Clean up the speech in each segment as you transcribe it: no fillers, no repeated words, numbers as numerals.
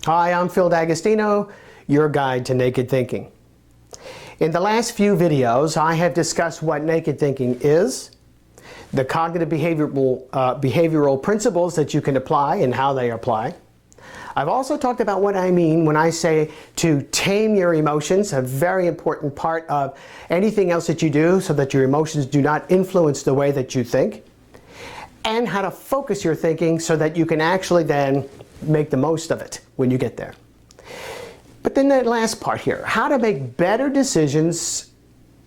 Hi, I'm Phil D'Agostino, your guide to naked thinking. In the last few videos, I have discussed what naked thinking is, the cognitive behavioral principles that you can apply and how they apply. I've also talked about what I mean when I say to tame your emotions, a very important part of anything else that you do so that your emotions do not influence the way that you think, and how to focus your thinking so that you can actually then make the most of it when you get there. But then that last part here, how to make better decisions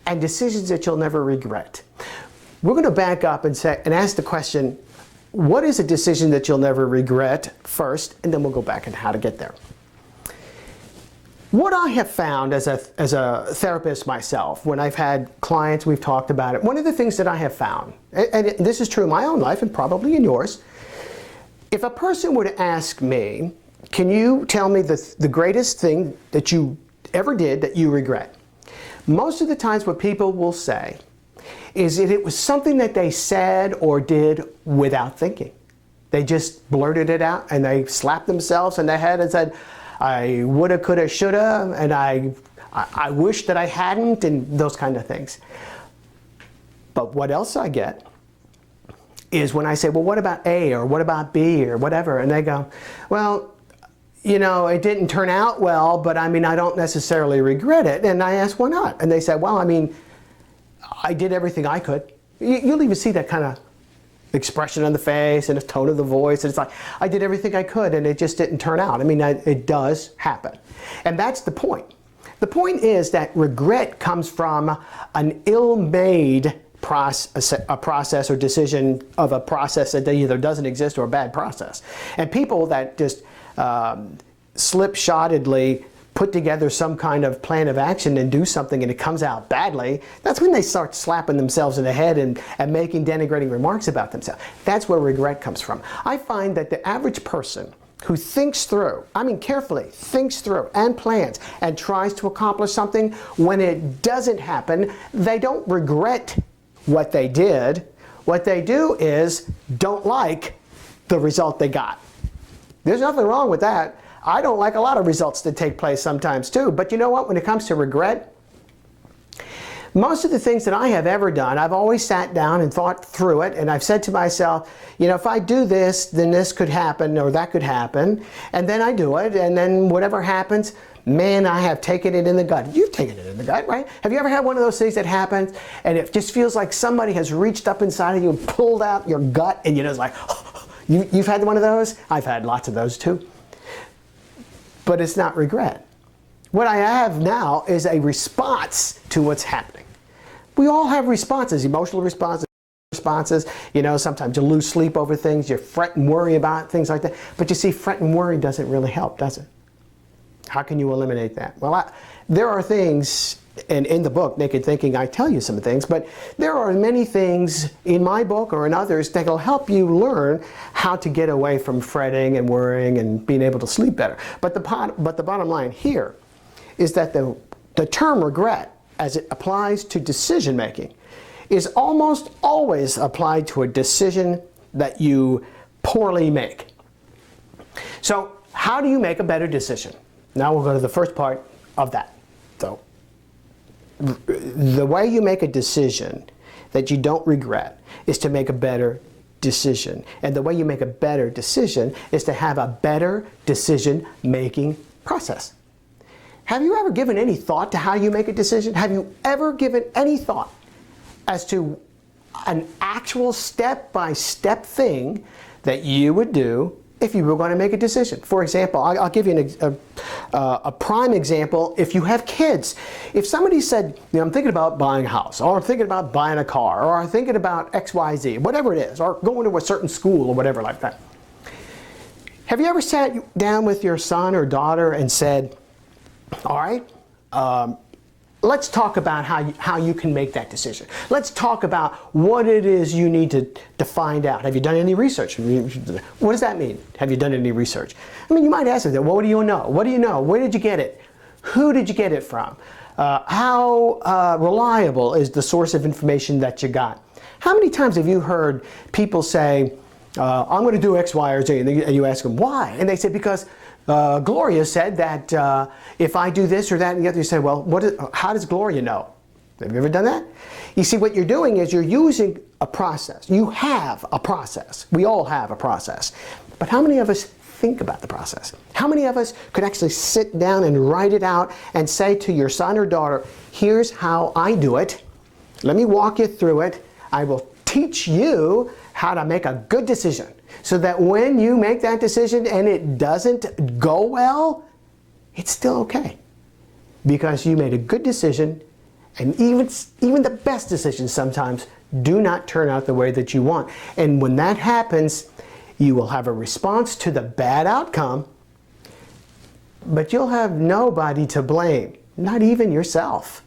and decisions that you'll never regret. We're going to back up and ask the question, what is a decision that you'll never regret first, and then we'll go back and how to get there. What I have found as a therapist myself, when I've had clients, we've talked about it, one of the things that I have found, and this is true in my own life and probably in yours, if a person were to ask me, can you tell me the greatest thing that you ever did that you regret? Most of the times what people will say is that it was something that they said or did without thinking. They just blurted it out and they slapped themselves in the head and said, I woulda, coulda, shoulda, and I wish that I hadn't, and those kind of things. But what else I get is when I say, well, what about A, or what about B, or whatever, and they go, well, you know, it didn't turn out well, but I mean, I don't necessarily regret it. And I ask, why not? And they say, well, I mean, I did everything I could. You'll even see that kind of expression on the face and the tone of the voice. And it's like, I did everything I could and it just didn't turn out. I mean, it does happen. And that's the point. The point is that regret comes from an ill-made process or decision of a process that either doesn't exist or a bad process. And people that just slipshottedly put together some kind of plan of action and do something and it comes out badly, that's when they start slapping themselves in the head and making denigrating remarks about themselves. That's where regret comes from. I find that the average person who thinks through, I mean carefully, thinks through and plans and tries to accomplish something, when it doesn't happen, they don't regret what they did. What they do is don't like the result they got. There's nothing wrong with that. I don't like a lot of results that take place sometimes too, but you know what, when it comes to regret, most of the things that I have ever done, I've always sat down and thought through it, and I've said to myself, you know, if I do this, then this could happen or that could happen, and then I do it, and then whatever happens, man, I have taken it in the gut. You've taken it in the gut, right? Have you ever had one of those things that happens and it just feels like somebody has reached up inside of you and pulled out your gut, and you know, it's like, you've had one of those? I've had lots of those too. But it's not regret. What I have now is a response to what's happening. We all have responses, emotional responses. You know, sometimes you lose sleep over things, you fret and worry about things like that. But you see, fret and worry doesn't really help, does it? How can you eliminate that? Well, there are things, and in the book, Naked Thinking, I tell you some things, but there are many things in my book or in others that will help you learn how to get away from fretting and worrying and being able to sleep better. But the bottom line here is that the term regret, as it applies to decision making, is almost always applied to a decision that you poorly make. So how do you make a better decision? Now we'll go to the first part of that. So the way you make a decision that you don't regret is to make a better decision. And the way you make a better decision is to have a better decision-making process. Have you ever given any thought to how you make a decision? Have you ever given any thought as to an actual step-by-step thing that you would do if you were going to make a decision? For example, I'll give you a prime example. If you have kids, if somebody said, you know, I'm thinking about buying a house, or I'm thinking about buying a car, or I'm thinking about X, Y, Z, whatever it is, or going to a certain school or whatever like that. Have you ever sat down with your son or daughter and said, all right, let's talk about how you can make that decision. Let's talk about what it is you need to find out. Have you done any research? What does that mean? Have you done any research? I mean, you might ask them, well, what do you know? What do you know? Where did you get it? Who did you get it from? How reliable is the source of information that you got? How many times have you heard people say, I'm going to do X, Y, or Z, and you ask them, why? And they say, because Gloria said that if I do this or that and the other, you say, well, how does Gloria know? Have you ever done that? You see, what you're doing is you're using a process. You have a process. We all have a process. But how many of us think about the process? How many of us could actually sit down and write it out and say to your son or daughter, here's how I do it. Let me walk you through it. I will teach you how to make a good decision so that when you make that decision and it doesn't go well, it's still okay because you made a good decision. And even the best decisions sometimes do not turn out the way that you want. And when that happens, you will have a response to the bad outcome, but you'll have nobody to blame, not even yourself.